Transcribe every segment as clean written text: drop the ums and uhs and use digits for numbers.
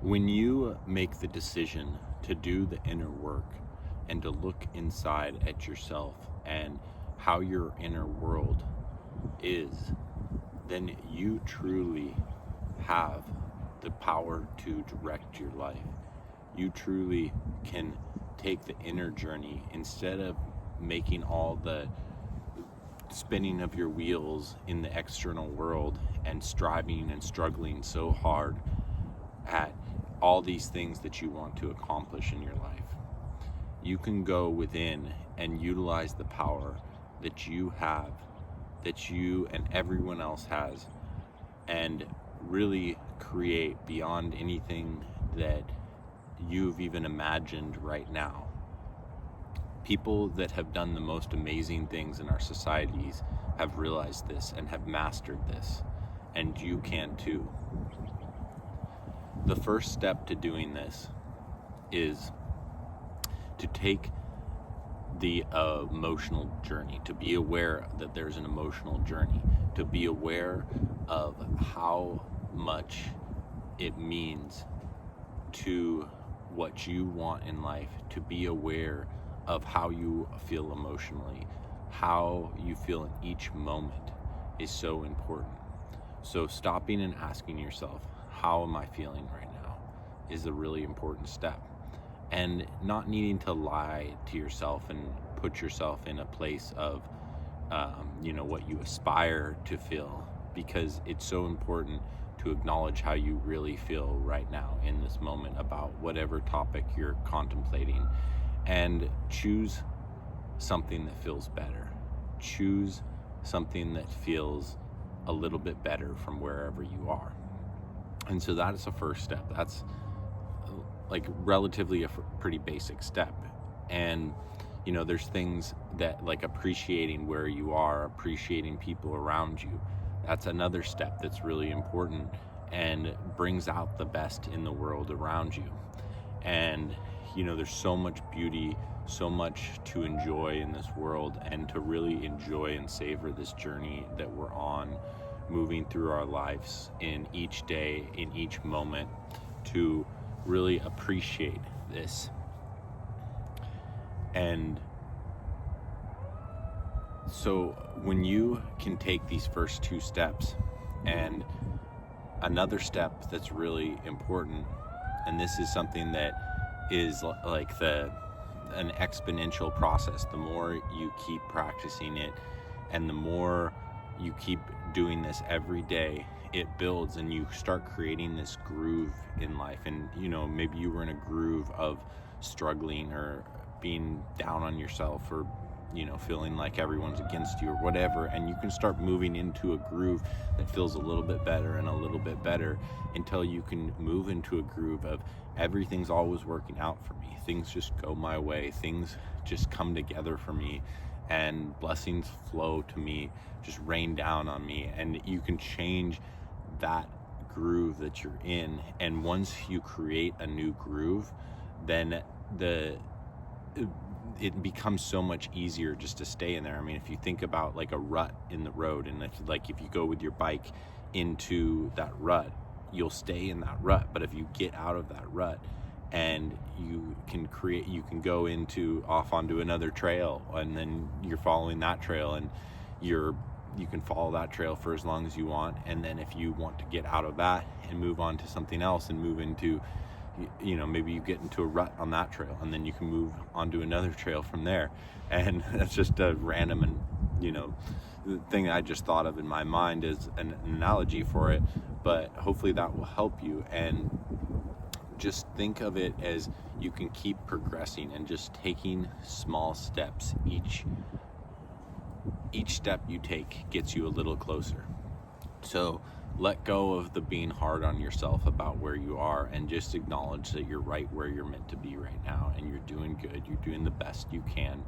When you make the decision to do the inner work and to look inside at yourself and how your inner world is, then you truly have the power to direct your life. You truly can take the inner journey instead of making all the spinning of your wheels in the external world and striving and struggling so hard at all these things that you want to accomplish in your life. You can go within and utilize the power that you have, that you and everyone else has, and really create beyond anything that you've even imagined right now. People that have done the most amazing things in our societies have realized this and have mastered this, and you can too. The first step to doing this is to take the emotional journey, to be aware that there's an emotional journey, to be aware of how much it means to what you want in life, to be aware of how you feel emotionally, how you feel in each moment is so important. So stopping and asking yourself, how am I feeling right now, is a really important step. And not needing to lie to yourself and put yourself in a place of, what you aspire to feel, because it's so important to acknowledge how you really feel right now in this moment about whatever topic you're contemplating, and choose something that feels better. Choose something that feels a little bit better from wherever you are. And so that is the first step. That's like relatively a pretty basic step. And there's things that, like, appreciating where you are, appreciating people around you, that's another step that's really important and brings out the best in the world around you. And there's so much beauty, so much to enjoy in this world, and to really enjoy and savor this journey that we're on, moving through our lives in each day, in each moment, to really appreciate this. And so when you can take these first two steps, and another step that's really important, and this is something that is like an exponential process. The more you keep practicing it and the more you keep doing this every day, it builds, and you start creating this groove in life. And maybe you were in a groove of struggling or being down on yourself, or feeling like everyone's against you or whatever, and you can start moving into a groove that feels a little bit better and a little bit better, until you can move into a groove of everything's always working out for me. Things just go my way. Things just come together for me, and blessings flow to me, just rain down on me. And you can change that groove that you're in. And once you create a new groove, then it becomes so much easier just to stay in there. I mean, if you think about like a rut in the road, and if you go with your bike into that rut, you'll stay in that rut. But if you get out of that rut and you can go off onto another trail, and then you're following that trail, and you can follow that trail for as long as you want. And then if you want to get out of that and move on to something else and move into, maybe you get into a rut on that trail, and then you can move onto another trail from there. And that's just a random and the thing I just thought of in my mind is an analogy for it, but hopefully that will help you. And just think of it as you can keep progressing and just taking small steps. Each step you take gets you a little closer. So let go of the being hard on yourself about where you are, and just acknowledge that you're right where you're meant to be right now, and you're doing good. You're doing the best you can,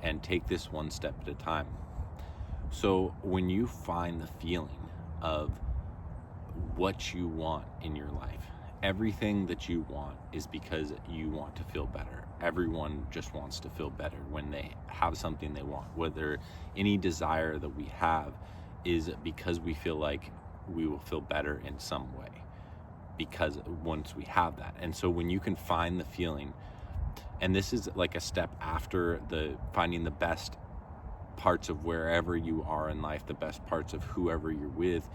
and take this one step at a time. So when you find the feeling of what you want in your life, everything that you want is because you want to feel better. Everyone just wants to feel better when they have something they want. Whether any desire that we have is because we feel like we will feel better in some way. because once we have that. And so when you can find the feeling, and this is like a step after the finding the best parts of wherever you are in life, the best parts of whoever you're with,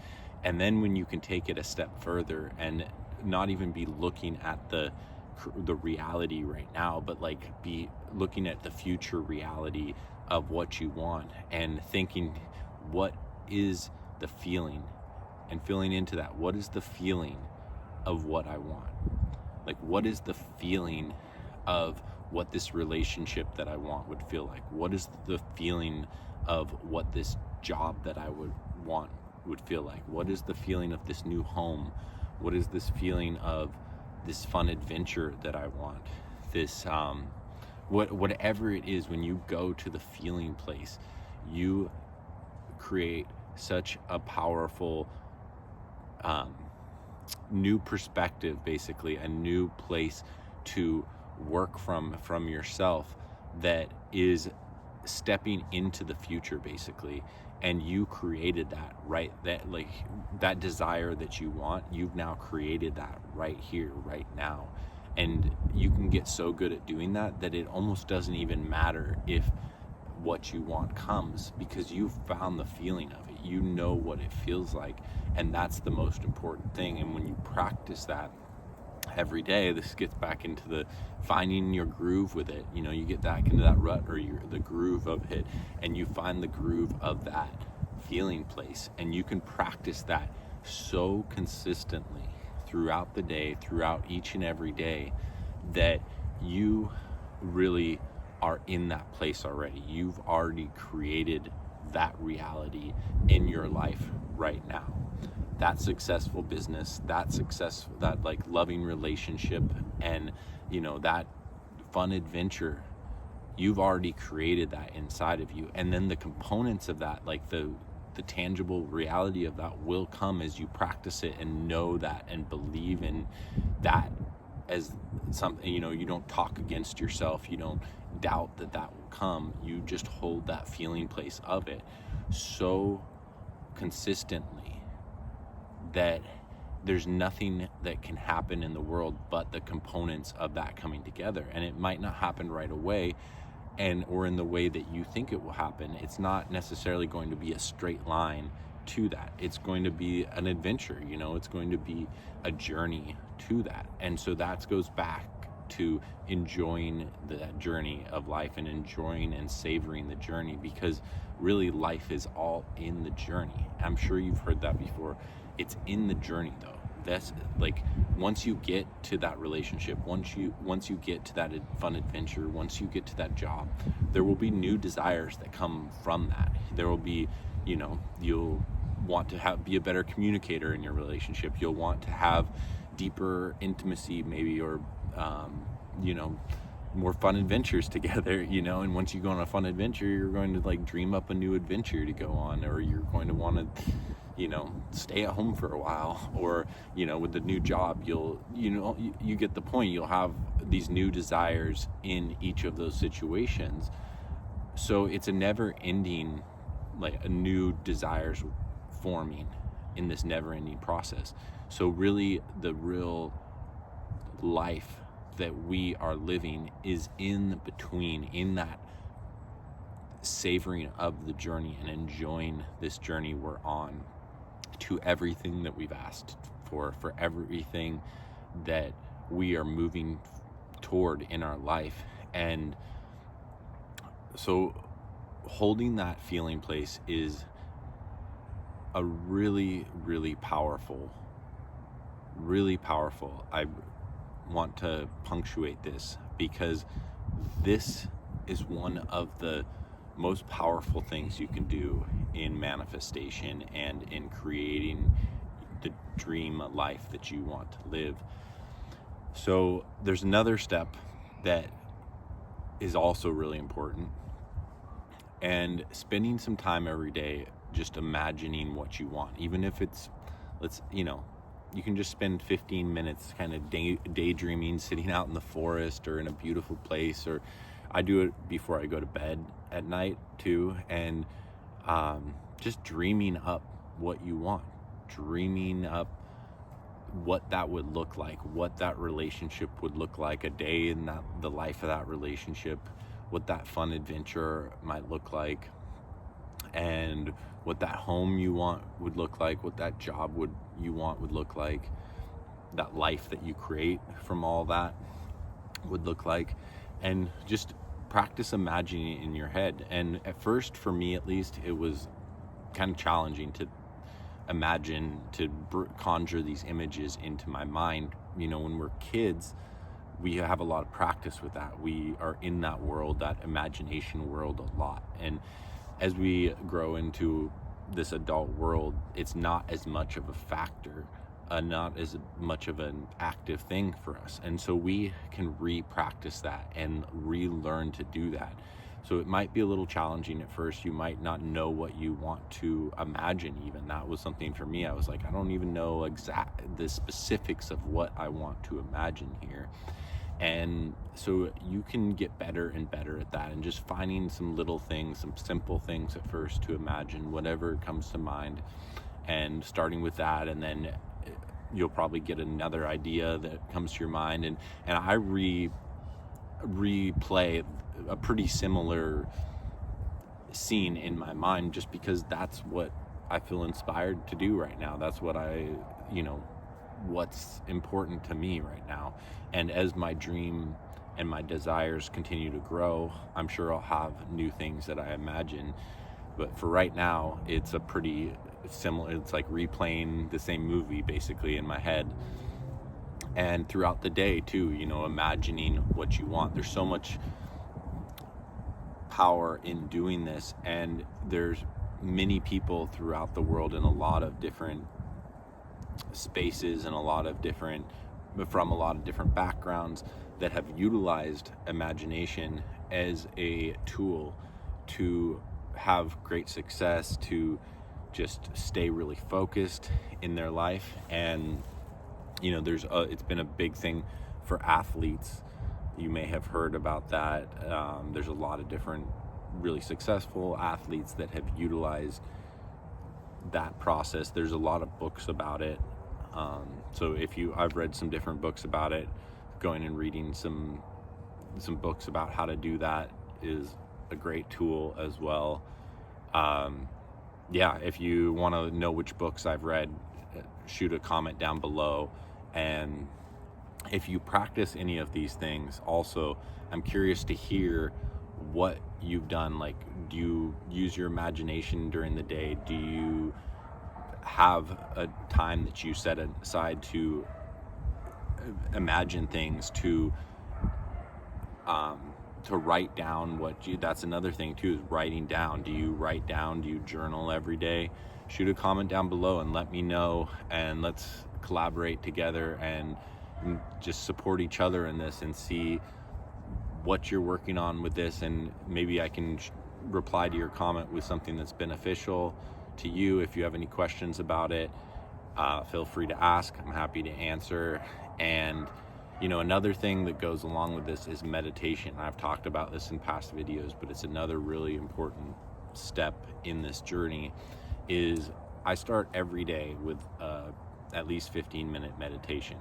and then when you can take it a step further and not even be looking at the reality right now, but like be looking at the future reality of what you want and thinking, what is the feeling, and feeling into that. What is the feeling of what I want? Like, what is the feeling of what this relationship that I want would feel like? What is the feeling of what this job that I would want would feel like? What is the feeling of this new home? What is this feeling of this fun adventure that I want? This whatever it is, when you go to the feeling place, you create such a powerful new perspective, basically a new place to work from yourself, that is stepping into the future, basically. And you created that, right? That, like, that desire that you want, you've now created that right here, right now. And you can get so good at doing that that it almost doesn't even matter if what you want comes, because you found the feeling of it. You know what it feels like, and that's the most important thing. And when you practice that every day, this gets back into the finding your groove with it. You know, you get back into that rut, or the groove of it, and you find the groove of that feeling place, and you can practice that so consistently throughout the day, throughout each and every day, that you really are in that place already. You've already created that reality in your life right now. That successful business, that like loving relationship, and you know, that fun adventure, you've already created that inside of you. And then the components of that, like the tangible reality of that, will come as you practice it and know that and believe in that as something. You know, you don't talk against yourself, you don't doubt that will come. You just hold that feeling place of it so consistently that there's nothing that can happen in the world but the components of that coming together. And it might not happen right away, or in the way that you think it will happen. It's not necessarily going to be a straight line to that. It's going to be an adventure, you know, it's going to be a journey to that. And so that goes back to enjoying that journey of life, and enjoying and savoring the journey, because really life is all in the journey. I'm sure you've heard that before. It's in the journey, though. That's like, once you get to that relationship, once you get to that fun adventure, once you get to that job, there will be new desires that come from that. There will be, you know, you'll want to be a better communicator in your relationship. You'll want to have deeper intimacy, maybe, or you know, more fun adventures together, you know. And once you go on a fun adventure, you're going to like dream up a new adventure to go on, or you're going to want to, you know, stay at home for a while, or, you know, with the new job, you get the point. You'll have these new desires in each of those situations. So it's a never ending, like, a new desires forming in this never ending process. So really, the real life that we are living is in between, in that savoring of the journey and enjoying this journey we're on, to everything that we've asked for everything that we are moving toward in our life. And so holding that feeling place is a really, really powerful. I want to punctuate this, because this is one of the most powerful things you can do in manifestation and in creating the dream life that you want to live. So there's another step that is also really important, and spending some time every day just imagining what you want. Even if it's, you can just spend 15 minutes kind of daydreaming, sitting out in the forest or in a beautiful place, or I do it before I go to bed at night too, and just dreaming up what you want, dreaming up what that would look like, what that relationship would look like, a day in the life of that relationship, what that fun adventure might look like, and what that home you want would look like, what that job you want would look like, that life that you create from all that would look like. And just practice imagining it in your head. And at first, for me at least, it was kind of challenging to imagine, to conjure these images into my mind. When we're kids, we have a lot of practice with that. We are in that world, that imagination world, a lot. And as we grow into this adult world, it's not as much of a factor, not as much of an active thing for us. And so we can re-practice that and relearn to do that. So it might be a little challenging at first. You might not know what you want to imagine even. That was something for me. I was like, I don't even know the specifics of what I want to imagine here. And so you can get better and better at that, and just finding some little things, some simple things at first to imagine, whatever comes to mind, and starting with that, and then you'll probably get another idea that comes to your mind. And I replay a pretty similar scene in my mind, just because that's what I feel inspired to do right now. That's what what's important to me right now. And as my dream and my desires continue to grow, I'm sure I'll have new things that I imagine. But for right now, it's a pretty similar, it's like replaying the same movie basically in my head. And throughout the day too, imagining what you want. There's so much power in doing this, and there's many people throughout the world in a lot of different spaces and from a lot of different backgrounds that have utilized imagination as a tool to have great success, to just stay really focused in their life. And it's been a big thing for athletes. You may have heard about that. There's a lot of different really successful athletes that have utilized that process. There's a lot of books about it. So I've read some different books about it. Going and reading some books about how to do that is a great tool as well. If you want to know which books I've read, shoot a comment down below. And if you practice any of these things, also, I'm curious to hear what you've done. Like, do you use your imagination during the day? Do you have a time that you set aside to imagine things, to write down that's another thing too, is writing down. Do you write down? Do you journal every day? Shoot a comment down below and let me know, and let's collaborate together and just support each other in this, and see what you're working on with this. And maybe I can reply to your comment with something that's beneficial to you. If you have any questions about it, feel free to ask. I'm happy to answer. And another thing that goes along with this is meditation. I've talked about this in past videos, but it's another really important step in this journey. Is I start every day with at least 15-minute meditation,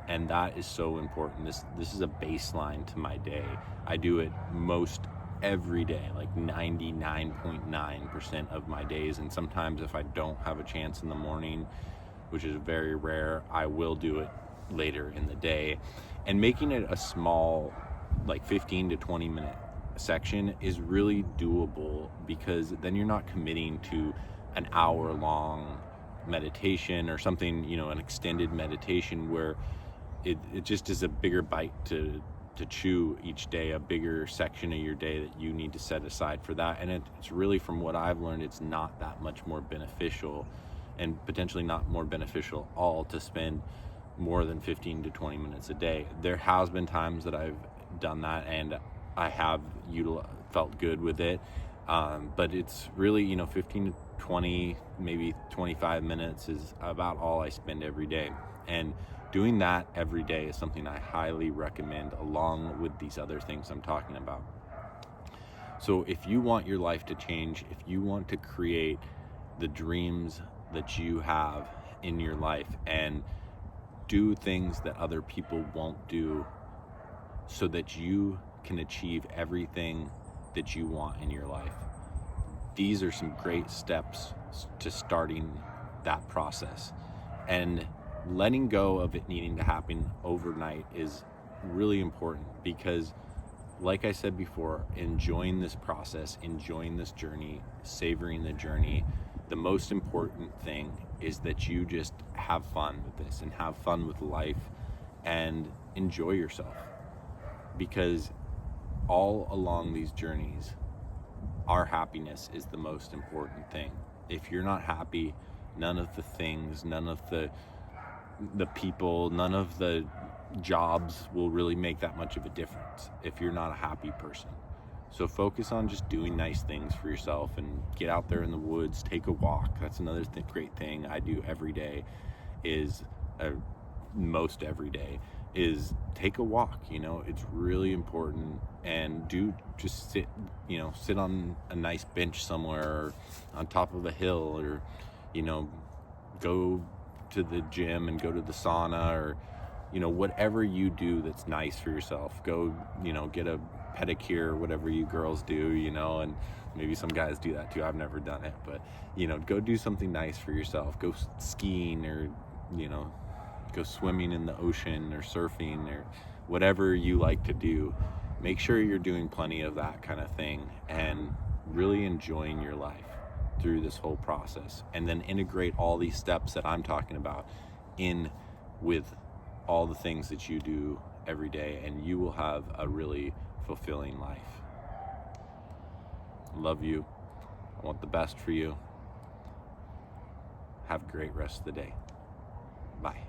and that is so important. This is a baseline to my day. I do it most every day, like 99.9% of my days. And sometimes if I don't have a chance in the morning, which is very rare, I will do it later in the day. And making it a small, like 15 to 20 minute section is really doable, because then you're not committing to an hour long meditation or something, an extended meditation where it just is a bigger bite to chew each day, a bigger section of your day that you need to set aside for that. And it's really, from what I've learned, it's not that much more beneficial, and potentially not more beneficial at all, to spend more than 15 to 20 minutes a day. There has been times that I've done that and I have felt good with it, but it's really 15 to 20, maybe 25 minutes is about all I spend every day. And doing that every day is something I highly recommend, along with these other things I'm talking about. So if you want your life to change, if you want to create the dreams that you have in your life, and do things that other people won't do so that you can achieve everything that you want in your life. These are some great steps to starting that process. And letting go of it needing to happen overnight is really important, because like I said before, enjoying this process, enjoying this journey, savoring the journey, the most important thing is that you just have fun with this and have fun with life and enjoy yourself. Because all along these journeys, our happiness is the most important thing. If you're not happy, none of the things, none of the people, none of the jobs will really make that much of a difference if you're not a happy person. So focus on just doing nice things for yourself and get out there in the woods, take a walk. That's another great thing I do every day is most every day is take a walk. You know, it's really important. And just sit on a nice bench somewhere, or on top of a hill, or go to the gym and go to the sauna, or whatever you do that's nice for yourself. Go get a pedicure, whatever you girls do, and maybe some guys do that too. I've never done it, but go do something nice for yourself. Go skiing, or go swimming in the ocean, or surfing, or whatever you like to do. Make sure you're doing plenty of that kind of thing and really enjoying your life through this whole process, and then integrate all these steps that I'm talking about in with all the things that you do every day, and you will have a really fulfilling life. I love you. I want the best for you. Have a great rest of the day. Bye.